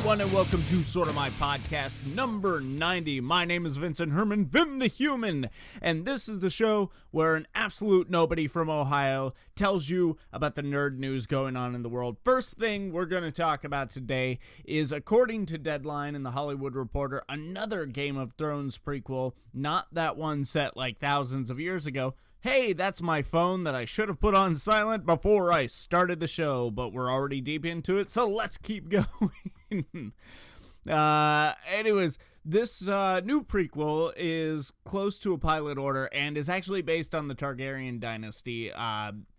everyone, and welcome to Sorta My Podcast number 90. My name is Vincent Herman, Vim the Human, and this is the show where an absolute nobody from Ohio tells you about the nerd news going on in the world. First thing we're going to talk about today is, according to Deadline and The Hollywood Reporter, another Game of Thrones prequel, not that one set like thousands of years ago. Hey, that's my phone that I should have put on silent before I started the show, but we're already deep into it, so let's keep going. Anyways, this new prequel is close to a pilot order and is actually based on the Targaryen dynasty,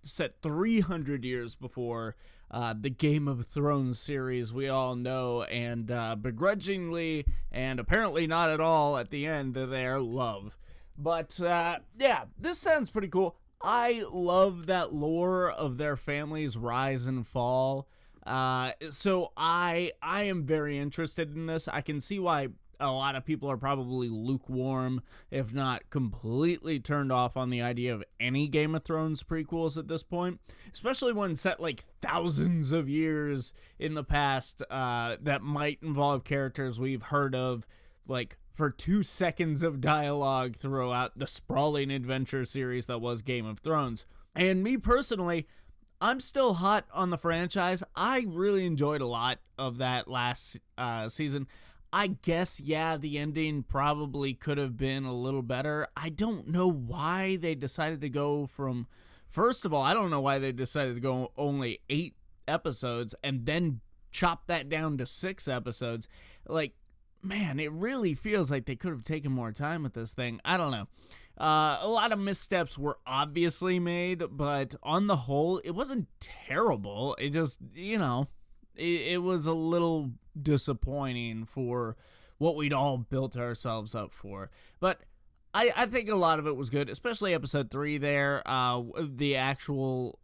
set 300 years before the Game of Thrones series we all know, and begrudgingly, and apparently not at all at the end, there, love. But, yeah, this sounds pretty cool. I love that lore of their family's rise and fall. So I am very interested in this. I can see why a lot of people are probably lukewarm, if not completely turned off on the idea of any Game of Thrones prequels at this point, especially one set like thousands of years in the past, that might involve characters we've heard of, like, for 2 seconds of dialogue throughout the sprawling adventure series that was Game of Thrones. And me personally, I'm still hot on the franchise. I really enjoyed a lot of that last season. I guess, yeah, the ending probably could have been a little better. I don't know why they decided to go from... First of all, I don't know why they decided to go only 8 episodes and then chop that down to 6 episodes. Like, man, it really feels like they could have taken more time with this thing. I don't know. A lot of missteps were obviously made, but on the whole, it wasn't terrible. It just, it was a little disappointing for what we'd all built ourselves up for. But I think a lot of it was good, especially episode 3 there, the actual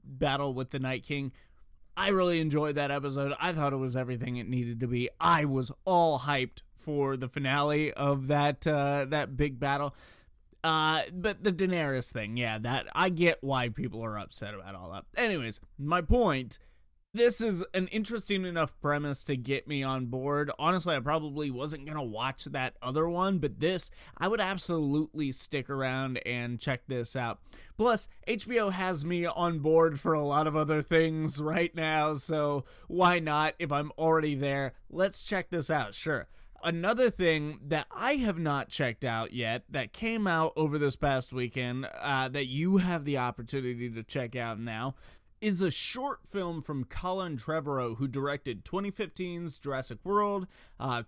battle with the Night King. I really enjoyed that episode. I thought it was everything it needed to be. I was all hyped for the finale of that big battle. But the Daenerys thing, yeah, that I get why people are upset about all that. Anyways, my point, this is an interesting enough premise to get me on board. Honestly, I probably wasn't going to watch that other one, but this, I would absolutely stick around and check this out. Plus, HBO has me on board for a lot of other things right now, so why not? If I'm already there, let's check this out, sure. Another thing that I have not checked out yet that came out over this past weekend, that you have the opportunity to check out now, is a short film from Colin Trevorrow, who directed 2015's Jurassic World,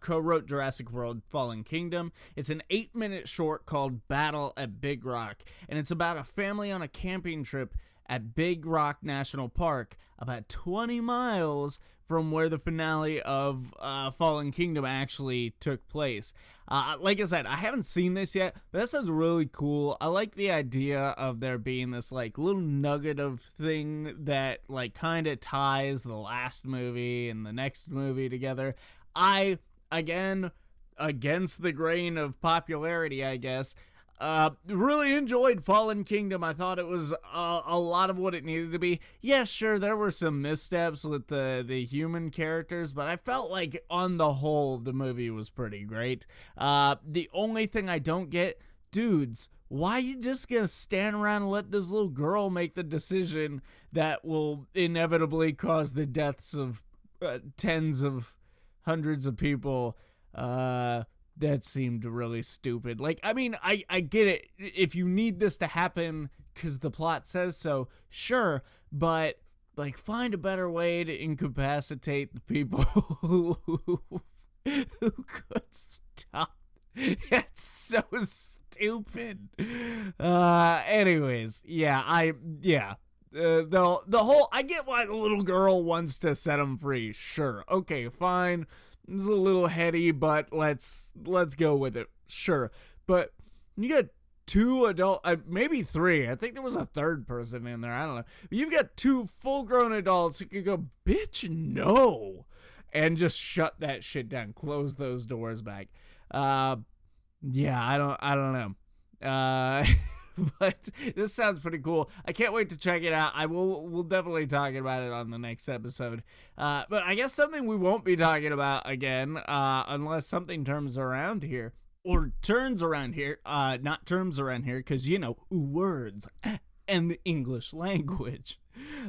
co-wrote Jurassic World Fallen Kingdom. It's an 8-minute short called Battle at Big Rock, and it's about a family on a camping trip at Big Rock National Park, about 20 miles from where the finale of Fallen Kingdom actually took place. Like I said, I haven't seen this yet, but that sounds really cool. I like the idea of there being this like little nugget of thing that like kind of ties the last movie and the next movie together. I, again, against the grain of popularity, I guess, really enjoyed Fallen Kingdom. I thought it was a lot of what it needed to be. Yeah, sure, there were some missteps with the human characters, but I felt like on the whole the movie was pretty great. The only thing I don't get, dudes, why you just gonna stand around and let this little girl make the decision that will inevitably cause the deaths of tens of hundreds of people? That seemed really stupid. Like, I mean, I get it. If you need this to happen because the plot says so, sure. But, like, find a better way to incapacitate the people who could stop. It's so stupid. Anyways, yeah, the whole, I get why the little girl wants to set him free. Sure. Okay, fine. It's a little heady, but let's go with it. Sure. But you got 2 adult, maybe 3. I think there was a third person in there. I don't know. You've got 2 full-grown adults who could go, bitch, no, and just shut that shit down. Close those doors back. Yeah, I don't know. But this sounds pretty cool. I can't wait to check it out. We'll definitely talk about it on the next episode. But I guess something we won't be talking about again, unless something turns around here. Or turns around here, not terms around here, because, words and the English language.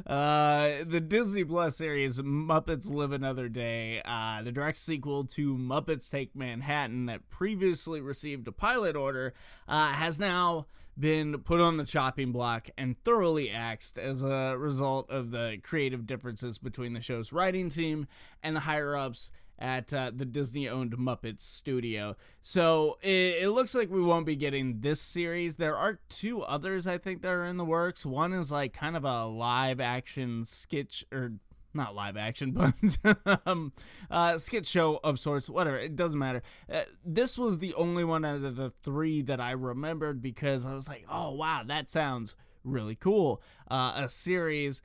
The Disney Plus series Muppets Live Another Day, the direct sequel to Muppets Take Manhattan that previously received a pilot order, has now been put on the chopping block and thoroughly axed as a result of the creative differences between the show's writing team and the higher-ups at the Disney-owned Muppets studio. So it looks like we won't be getting this series. There are two others I think that are in the works. One is like kind of a live-action sketch, or not live-action, but sketch show of sorts. Whatever, it doesn't matter. This was the only one out of the three that I remembered because I was like, oh wow, that sounds really cool. A series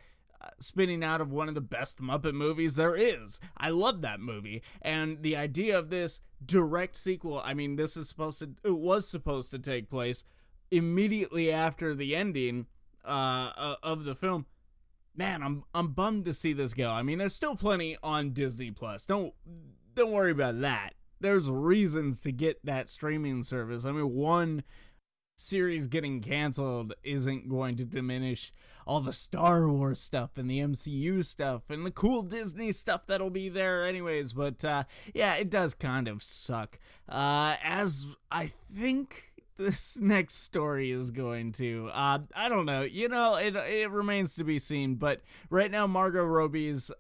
spinning out of one of the best Muppet movies there is. I love that movie, and the idea of this direct sequel, I mean, it was supposed to take place immediately after the ending of the film. Man, I'm bummed to see this go. I mean, there's still plenty on Disney Plus. Don't worry about that. There's reasons to get that streaming service. I mean, one series getting canceled isn't going to diminish all the Star Wars stuff and the MCU stuff and the cool Disney stuff that'll be there anyways. But yeah, it does kind of suck, as I think this next story is going to. I don't know, it remains to be seen, but right now Margot Robbie's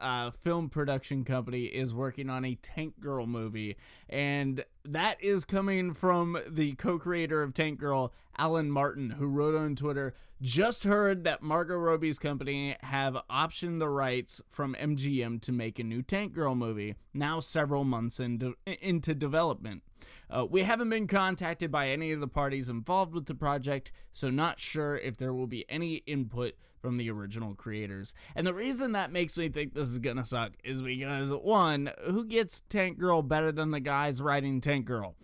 film production company is working on a Tank Girl movie, and that is coming from the co-creator of Tank Girl, Alan Martin, who wrote on Twitter, "Just heard that Margot Robbie's company have optioned the rights from MGM to make a new Tank Girl movie, now several months into development. We haven't been contacted by any of the parties involved with the project, so not sure if there will be any input from the original creators." And the reason that makes me think this is gonna suck is because, one, who gets Tank Girl better than the guys writing Tank Girl?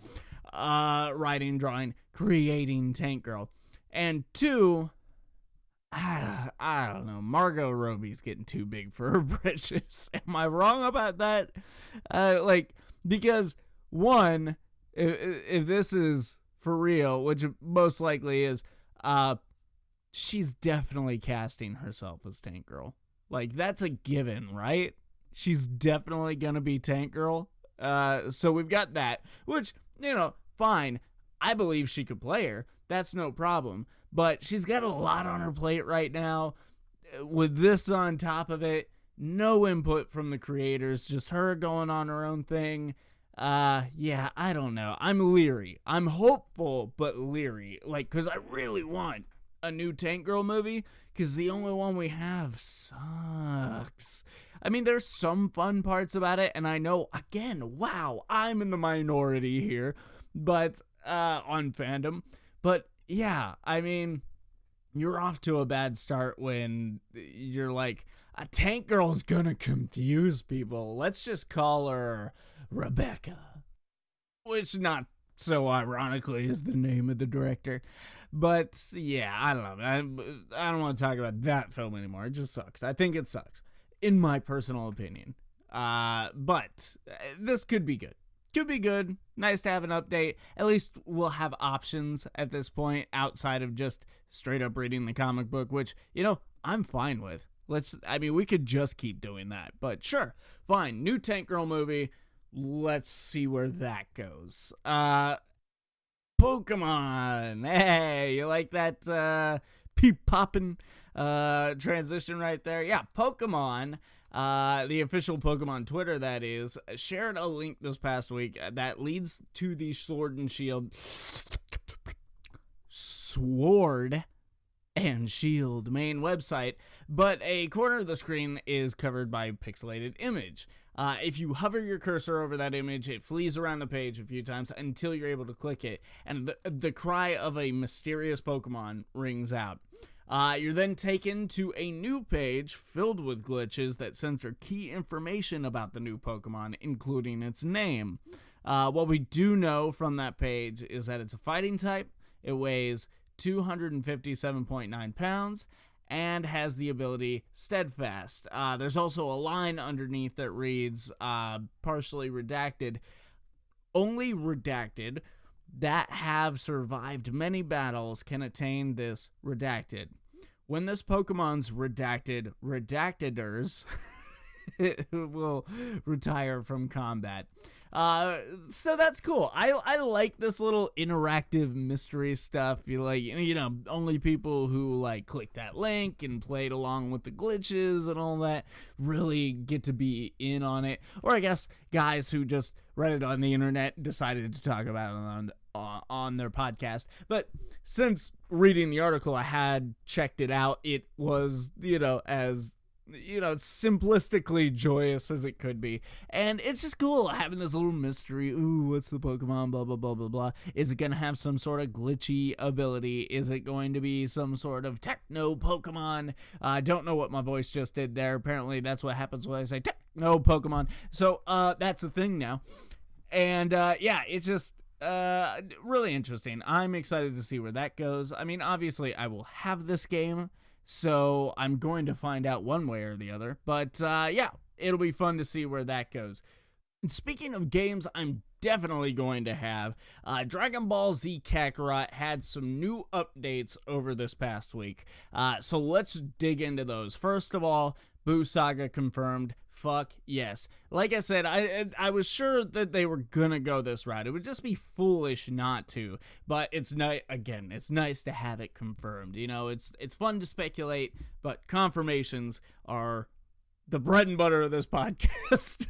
Writing, drawing, creating Tank Girl. And two, I don't know, Margot Robbie's getting too big for her britches. Am I wrong about that? Because one, if this is for real, which it most likely is, she's definitely casting herself as Tank Girl. Like, that's a given, right? She's definitely gonna be Tank Girl. So we've got that, which, fine. I believe she could play her. That's no problem. But she's got a lot on her plate right now. With this on top of it, no input from the creators, just her going on her own thing. Yeah, I don't know. I'm leery. I'm hopeful, but leery. Because I really want a new Tank Girl movie, because the only one we have sucks. I mean, there's some fun parts about it, and I know, again, wow, I'm in the minority here, but, on fandom. But, yeah, I mean, you're off to a bad start when you're like, a Tank Girl's gonna confuse people. Let's just call her Rebecca. Which, not so ironically, is the name of the director. But, yeah, I don't know. I don't want to talk about that film anymore. It just sucks. I think it sucks, in my personal opinion. But this could be good. Could be good. Nice to have an update. At least we'll have options at this point outside of just straight up reading the comic book, which, I'm fine with. We could just keep doing that. But sure, fine. New Tank Girl movie. Let's see where that goes. Pokemon. Hey, you like that peep-poppin' transition right there? Yeah, Pokemon. The official Pokemon Twitter, that is, shared a link this past week that leads to the Sword and Shield main website, but a corner of the screen is covered by a pixelated image. If you hover your cursor over that image, it flees around the page a few times until you're able to click it, and the cry of a mysterious Pokemon rings out. You're then taken to a new page filled with glitches that censor key information about the new Pokemon, including its name. What we do know from that page is that it's a fighting type, it weighs 257.9 pounds, and has the ability Steadfast. There's also a line underneath that reads, partially redacted, only redacted that have survived many battles can attain this redacted. When this Pokemon's redacted redacteders will retire from combat. So that's cool. I like this little interactive mystery stuff. Only people who click that link and played along with the glitches and all that really get to be in on it. Or I guess guys who just read it on the internet decided to talk about it on their podcast. But since reading the article, I had checked it out. It was, as simplistically joyous as it could be. And it's just cool having this little mystery. Ooh, what's the Pokemon? Blah, blah, blah, blah, blah. Is it going to have some sort of glitchy ability? Is it going to be some sort of techno Pokemon? I don't know what my voice just did there. Apparently that's what happens when I say techno Pokemon. So, that's a thing now. And, it's just really interesting. I'm excited to see where that goes. I mean, obviously I will have this game, so I'm going to find out one way or the other. But, it'll be fun to see where that goes. And speaking of games I'm definitely going to have, Dragon Ball Z Kakarot had some new updates over this past week. So let's dig into those. First of all, Boo Saga confirmed. Fuck yes. Like I said, I was sure that they were gonna go this route. It would just be foolish not to. But it's nice to have it confirmed. It's fun to speculate, but confirmations are the bread and butter of this podcast.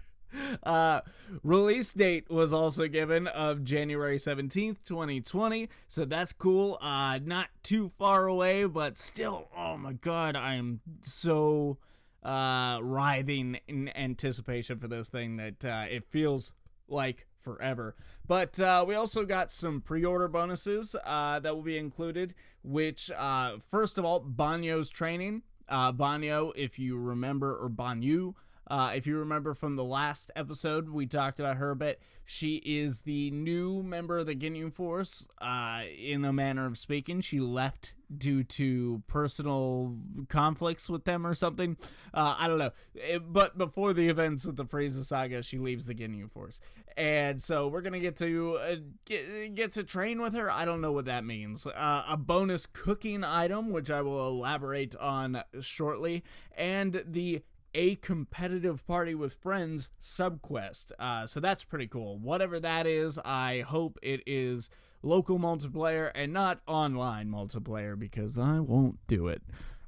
Release date was also given of January 17th, 2020. So that's cool. Not too far away, but still, oh my god, I am so writhing in anticipation for this thing that it feels like forever. But we also got some pre-order bonuses that will be included, which first of all, Banyo's training. Banyo, if you remember, or Banyu, if you remember from the last episode, we talked about her a bit. She is the new member of the Ginyu Force, in a manner of speaking. She left due to personal conflicts with them or something. I don't know. But before the events of the Frieza Saga, she leaves the Ginyu Force. And so we're going to get to train with her. I don't know what that means. A bonus cooking item, which I will elaborate on shortly. And the A Competitive Party with Friends subquest. So that's pretty cool. Whatever that is, I hope it is local multiplayer and not online multiplayer, because I won't do it.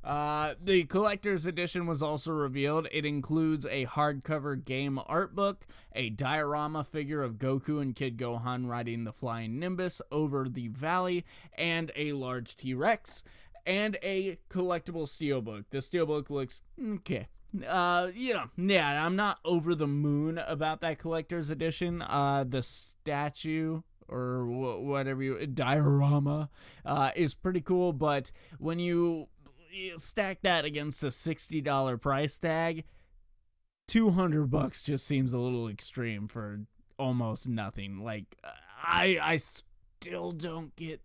The collector's edition was also revealed. It includes a hardcover game art book, a diorama figure of Goku and Kid Gohan riding the flying Nimbus over the valley, and a large T-Rex, and a collectible steelbook. The steelbook looks okay. I'm not over the moon about that collector's edition. The statue, or whatever diorama, is pretty cool, but when you stack that against a $60 price tag, $200 just seems a little extreme for almost nothing. Like, I still don't get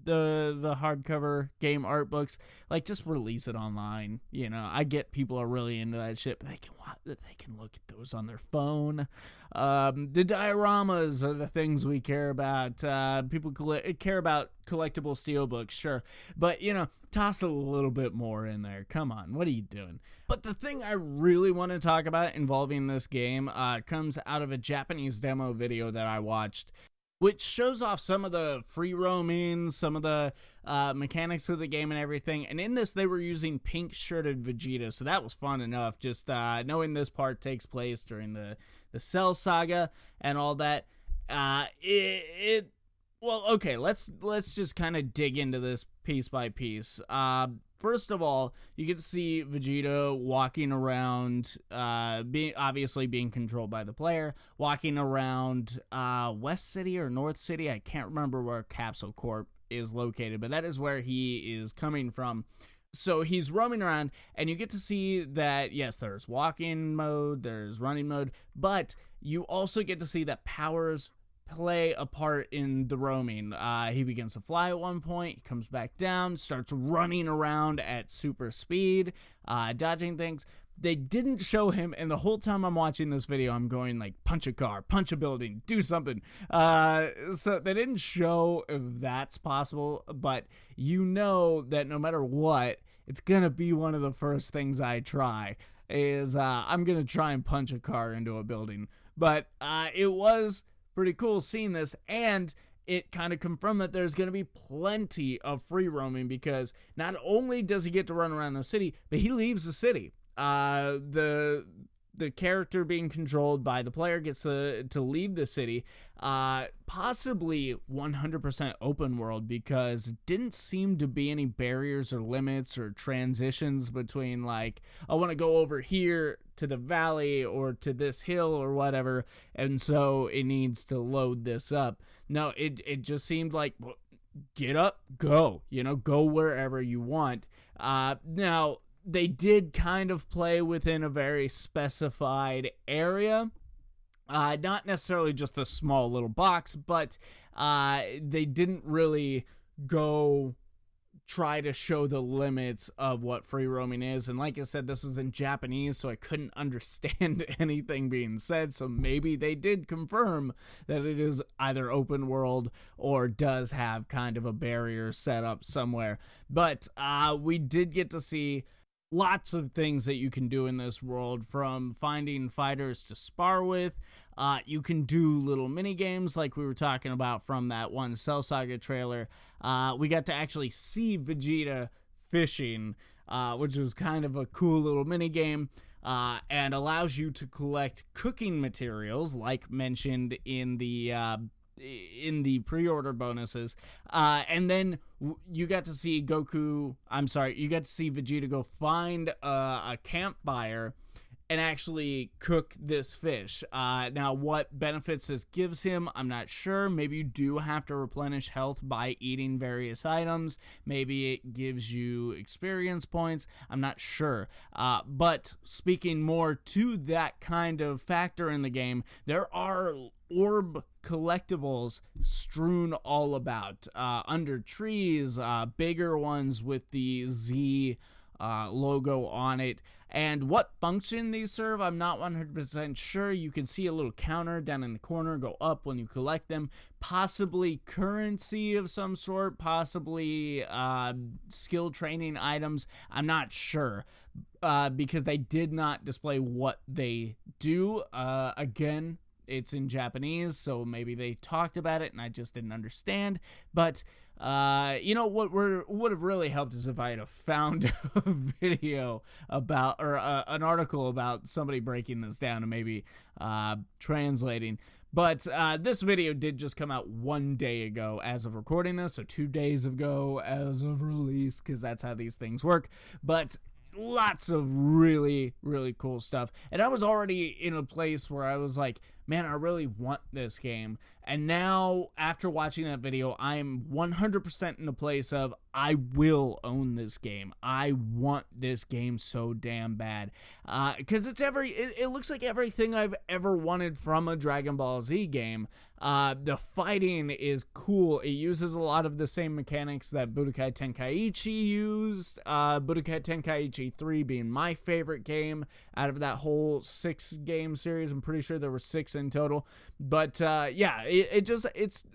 the hardcover game art books. Like, just release it online. I get people are really into that shit, but they can look at those on their phone. The dioramas are the things we care about. People care about collectible steelbooks, sure, but toss a little bit more in there. Come on, what are you doing? But the thing I really want to talk about involving this game comes out of a Japanese demo video that I watched, which shows off some of the free roaming, some of the mechanics of the game and everything. And in this, they were using pink-shirted Vegeta, so that was fun enough. Just knowing this part takes place during the Cell Saga and all that. Well, okay, let's just kind of dig into this piece by piece. First of all, you get to see Vegeta walking around, being controlled by the player, walking around West City or North City. I can't remember where Capsule Corp is located, but that is where he is coming from. So he's roaming around, and you get to see that, yes, there's walking mode, there's running mode, but you also get to see that powers play a part in the roaming. He begins to fly at one point, he comes back down, starts running around at super speed, dodging things. They didn't show him, and the whole time I'm watching this video, I'm going like, punch a car, punch a building, do something. So they didn't show if that's possible, but you know that no matter what, it's gonna be one of the first things I try, is I'm gonna try and punch a car into a building. But it was pretty cool seeing this, and it kind of confirmed that there's going to be plenty of free roaming, because not only does he get to run around the city, but he leaves the city. The character being controlled by the player gets to leave the city, possibly 100% open world, because it didn't seem to be any barriers or limits or transitions between, like, I want to go over here to the valley or to this hill or whatever, and so it needs to load this up. No, it just seemed like, well, get up, go, go wherever you want. Now, they did kind of play within a very specified area. Not necessarily just a small little box, but they didn't really go try to show the limits of what free roaming is. And like I said, this is in Japanese, so I couldn't understand anything being said. So maybe they did confirm that it is either open world or does have kind of a barrier set up somewhere. But we did get to see lots of things that you can do in this world, from finding fighters to spar with. You can do little mini games like we were talking about from that one Cell Saga trailer. We got to actually see Vegeta fishing, which was kind of a cool little mini game, and allows you to collect cooking materials, like mentioned in the pre-order bonuses, and then you got to see you got to see Vegeta go find a campfire and actually cook this fish. Now, what benefits this gives him, I'm not sure. Maybe you do have to replenish health by eating various items. Maybe it gives you experience points. I'm not sure. But speaking more to that kind of factor in the game, there are orb collectibles strewn all about, under trees, bigger ones with the Z logo on it. And what function these serve, I'm not 100% sure. You can see a little counter down in the corner go up when you collect them. Possibly currency of some sort, possibly skill training items. I'm not sure, because they did not display what they do. Again, it's in Japanese, so maybe they talked about it and I just didn't understand. But what would have really helped is if I had found a video about, or an article about somebody breaking this down and maybe translating. But this video did just come out 1 day ago as of recording this, so 2 days ago as of release, because that's how these things work. But lots of really, really cool stuff. And I was already in a place where I was like, man, I really want this game. And now, after watching that video, I'm 100% in a place of, I will own this game. I want this game so damn bad. Because it looks like everything I've ever wanted from a Dragon Ball Z game. The fighting is cool. It uses a lot of the same mechanics that Budokai Tenkaichi used. Budokai Tenkaichi 3 being my favorite game out of that whole 6-game series. I'm pretty sure there were 6 in total. But yeah, it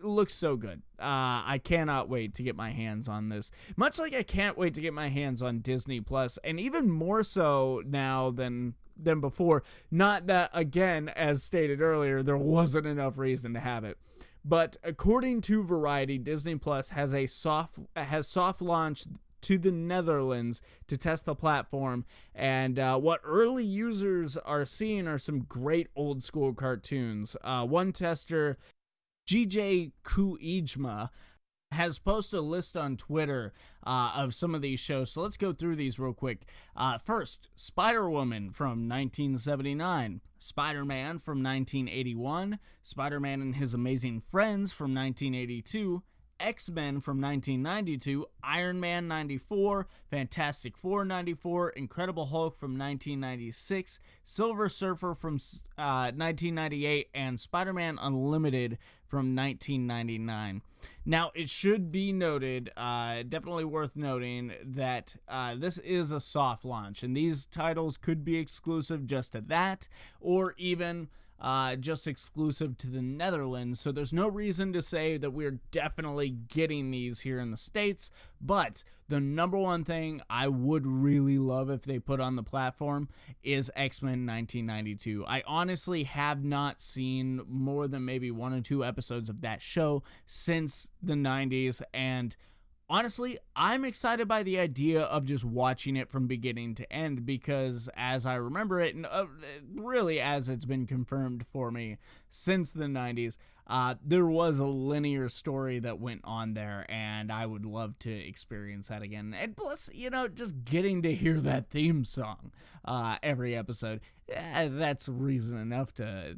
looks so good. I cannot wait to get my hands on this. Much like I can't wait to get my hands on Disney Plus, and even more so now than before. Not that, again, as stated earlier, there wasn't enough reason to have it. But according to Variety, Disney Plus has soft launched to the Netherlands to test the platform, and what early users are seeing are some great old school cartoons. One tester, GJ Kuijma, has posted a list on Twitter of some of these shows, so let's go through these real quick. First, Spider-Woman from 1979, Spider-Man from 1981, Spider-Man and His Amazing Friends from 1982, X-Men from 1992, Iron Man 94, Fantastic Four 94, Incredible Hulk from 1996, Silver Surfer from 1998, and Spider-Man Unlimited from 1999. Now, it should be noted, definitely worth noting, that this is a soft launch, and these titles could be exclusive just to that, or even just exclusive to the Netherlands, so there's no reason to say that we're definitely getting these here in the States, but the number one thing I would really love if they put on the platform is X-Men 1992. I honestly have not seen more than maybe 1 or 2 episodes of that show since the 90s, and honestly, I'm excited by the idea of just watching it from beginning to end, because as I remember it, and really as it's been confirmed for me since the 90s, there was a linear story that went on there, and I would love to experience that again. And plus, just getting to hear that theme song every episode, that's reason enough to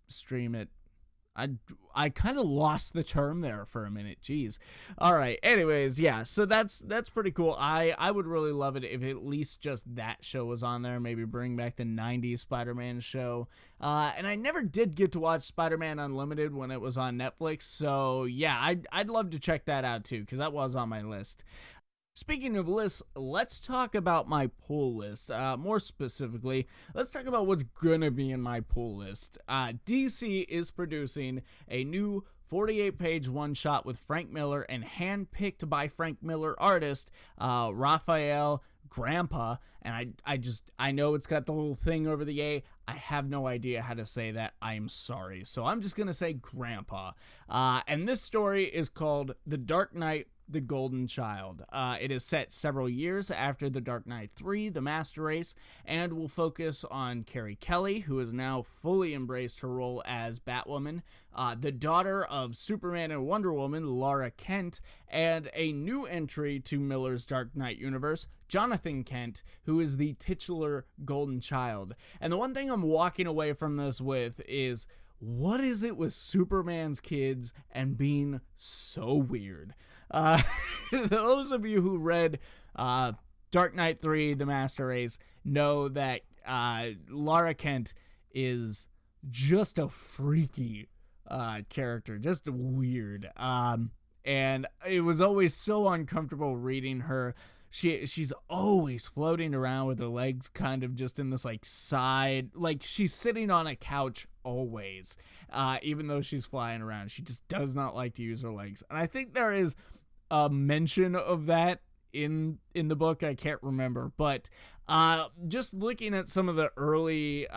stream it. I kind of lost the term there for a minute. Jeez. All right. Anyways, yeah. So that's pretty cool. I would really love it if at least just that show was on there. Maybe bring back the 90s Spider-Man show. And I never did get to watch Spider-Man Unlimited when it was on Netflix. So yeah, I'd love to check that out too, because that was on my list. Speaking of lists, let's talk about my pull list. More specifically, let's talk about what's gonna be in my pull list. DC is producing a new 48-page one-shot with Frank Miller and handpicked by Frank Miller artist Raphael Grandpa, and I know it's got the little thing over the A. I have no idea how to say that. I am sorry. So I'm just gonna say Grandpa. And this story is called The Dark Knight, The Golden Child. It is set several years after The Dark Knight 3, The Master Race, and will focus on Carrie Kelly, who has now fully embraced her role as Batwoman, the daughter of Superman and Wonder Woman, Lara Kent, and a new entry to Miller's Dark Knight universe, Jonathan Kent, who is the titular Golden Child. And the one thing I'm walking away from this with is, what is it with Superman's kids and being so weird? Those of you who read Dark Knight 3, The Master Race, know that Lara Kent is just a freaky character, just weird. And it was always so uncomfortable reading her. She's always floating around with her legs kind of just in this side, like she's sitting on a couch always, even though she's flying around. She just does not like to use her legs. And I think there is a mention of that in the book. I can't remember, but just looking at some of the early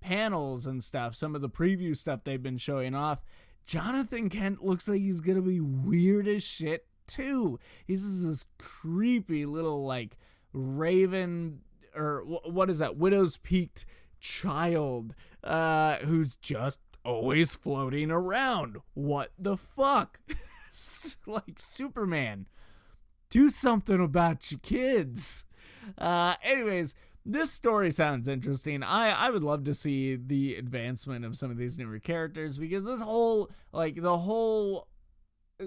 panels and stuff, some of the preview stuff they've been showing off, Jonathan Kent looks like he's gonna be weird as shit too. He's this creepy little raven, or what is that, widow's peaked child who's just always floating around. What the fuck? Like, Superman, do something about your kids. Anyways, this story sounds interesting. I would love to see the advancement of some of these newer characters, because this whole the whole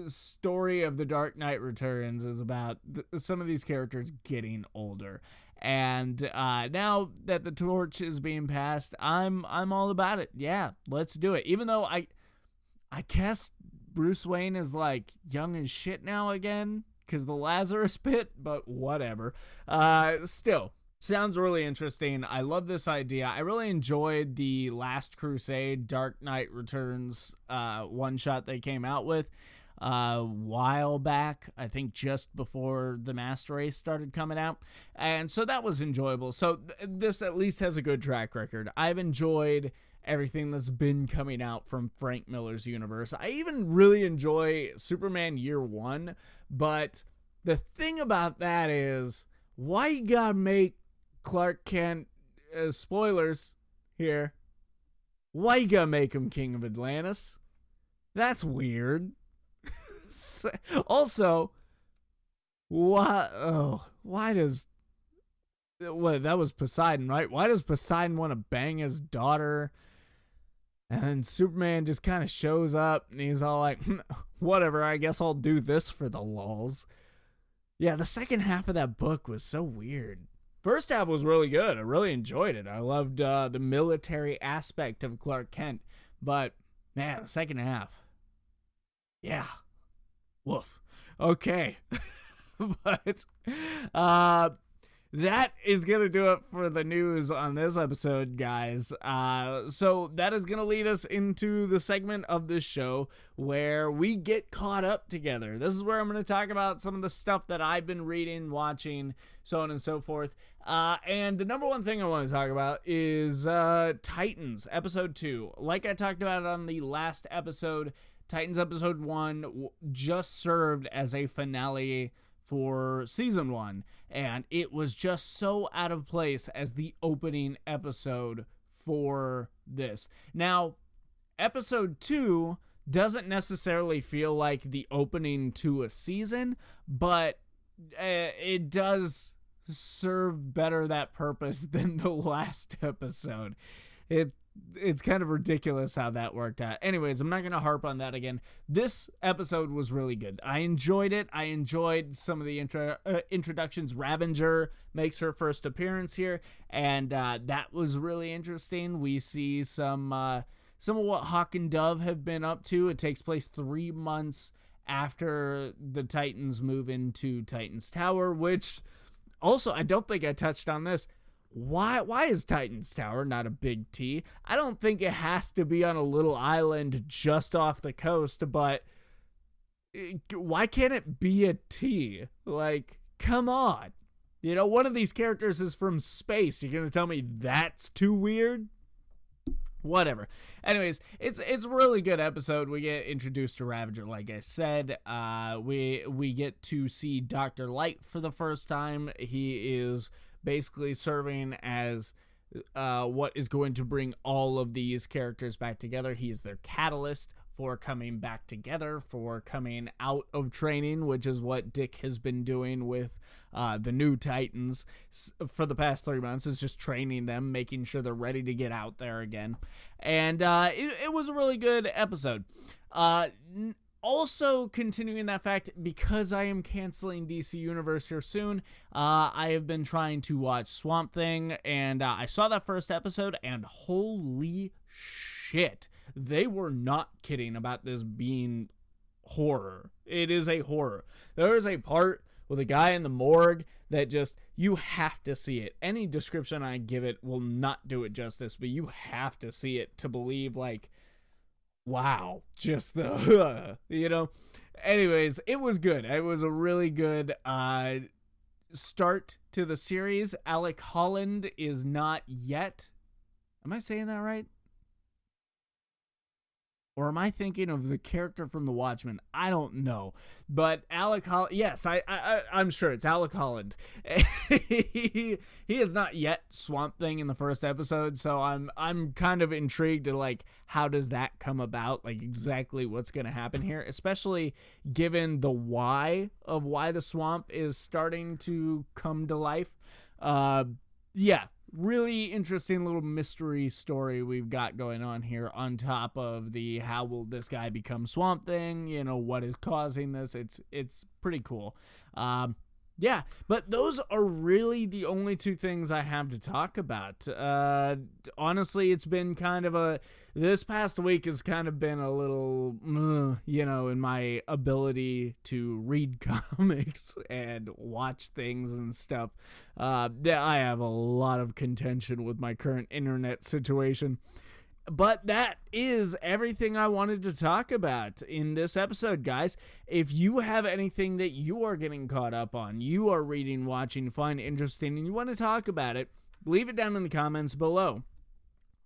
story of The Dark Knight Returns is about some of these characters getting older, and now that the torch is being passed, I'm all about it. Yeah, let's do it. Even though I guess Bruce Wayne is young as shit now again because the Lazarus Pit, but whatever. Still sounds really interesting. I love this idea. I really enjoyed the Last Crusade Dark Knight Returns one shot they came out with a while back, I think just before the Master Race started coming out, and so that was enjoyable. So this at least has a good track record. I've enjoyed everything that's been coming out from Frank Miller's universe. I even really enjoy Superman Year One, but the thing about that is, why you gotta make Clark Kent, spoilers here, why you gotta make him King of Atlantis? That's weird. Also, why does, that was Poseidon, right? Why does Poseidon want to bang his daughter? And then Superman just kind of shows up and he's all like, whatever, I guess I'll do this for the lulz. Yeah, the second half of that book was so weird. First half was really good. I really enjoyed it. I loved the military aspect of Clark Kent. But, man, the second half. Yeah. Woof. Okay. But, that is going to do it for the news on this episode, guys. So that is going to lead us into the segment of this show where we get caught up together. This is where I'm going to talk about some of the stuff that I've been reading, watching, so on and so forth. And the number one thing I want to talk about is Titans, Episode 2. Like I talked about on the last episode, Titans Episode 1 just served as a finale for Season 1, and it was just so out of place as the opening episode for this. Now, Episode 2 doesn't necessarily feel like the opening to a season, but it does serve better that purpose than the last episode. It's kind of ridiculous how that worked out. Anyways, I'm not going to harp on that again. This episode was really good. I enjoyed it. I enjoyed some of the introductions. Ravager makes her first appearance here, and that was really interesting. We see some of what Hawk and Dove have been up to. It takes place 3 months after the Titans move into Titan's Tower, which also, I don't think I touched on this. Why is Titan's Tower not a big T? I don't think it has to be on a little island just off the coast, but why can't it be a T? Like, come on. You know, one of these characters is from space. You're going to tell me that's too weird? Whatever. Anyways, it's a really good episode. We get introduced to Ravager, like I said. We get to see Dr. Light for the first time. He is basically serving as what is going to bring all of these characters back together. He is their catalyst for coming back together, for coming out of training, which is what Dick has been doing with the new Titans for the past 3 months, is just training them, making sure they're ready to get out there again. And it was a really good episode. Also, continuing that fact, because I am canceling DC Universe here soon, I have been trying to watch Swamp Thing, and I saw that first episode, and holy shit, they were not kidding about this being horror. It is a horror. There is a part with a guy in the morgue that just, you have to see it. Any description I give it will not do it justice, but you have to see it to believe, like, wow, just the, you know. Anyways, it was good. It was a really good start to the series. Alec Holland is not yet. Am I saying that right? Or am I thinking of the character from The Watchmen? I don't know. But Alec Holland, yes, I'm sure it's Alec Holland. he is not yet Swamp Thing in the first episode, so I'm kind of intrigued to, like, how does that come about? Like, exactly what's going to happen here, especially given the why of why the swamp is starting to come to life. Yeah. Really interesting little mystery story we've got going on here, on top of the how will this guy become Swamp Thing, you know, what is causing this. It's pretty cool. Yeah, but those are really the only two things I have to talk about. Honestly, it's been kind of this past week has kind of been a little, you know, in my ability to read comics and watch things and stuff. I have a lot of contention with my current internet situation. But that is everything I wanted to talk about in this episode, guys. If you have anything that you are getting caught up on, you are reading, watching, find interesting, and you want to talk about it, leave it down in the comments below.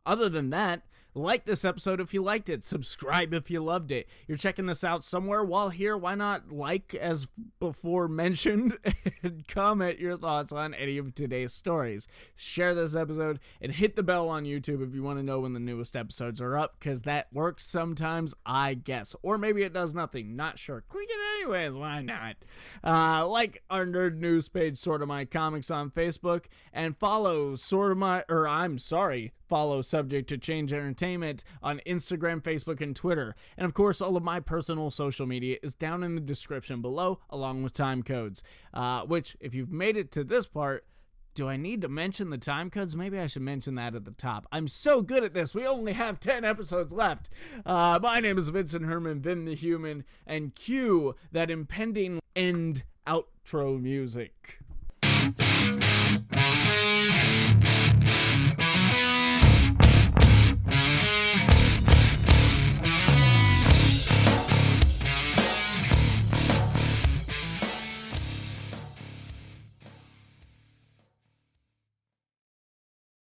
Other than that, like this episode if you liked it. Subscribe if you loved it. You're checking this out somewhere while here. Why not like, as before mentioned, and comment your thoughts on any of today's stories. Share this episode and hit the bell on YouTube if you want to know when the newest episodes are up, because that works sometimes, I guess. Or maybe it does nothing. Not sure. Click it anyways. Why not? Like our nerd news page, Sorta My Comics on Facebook, and follow follow Subject to Change Entertainment Entertainment on Instagram, Facebook, and Twitter. And of course, all of my personal social media is down in the description below, along with time codes. Which, if you've made it to this part, do I need to mention the time codes? Maybe I should mention that at the top. I'm so good at this. We only have 10 episodes left. My name is Vincent Herman, Vin the Human, and cue that impending end outro music.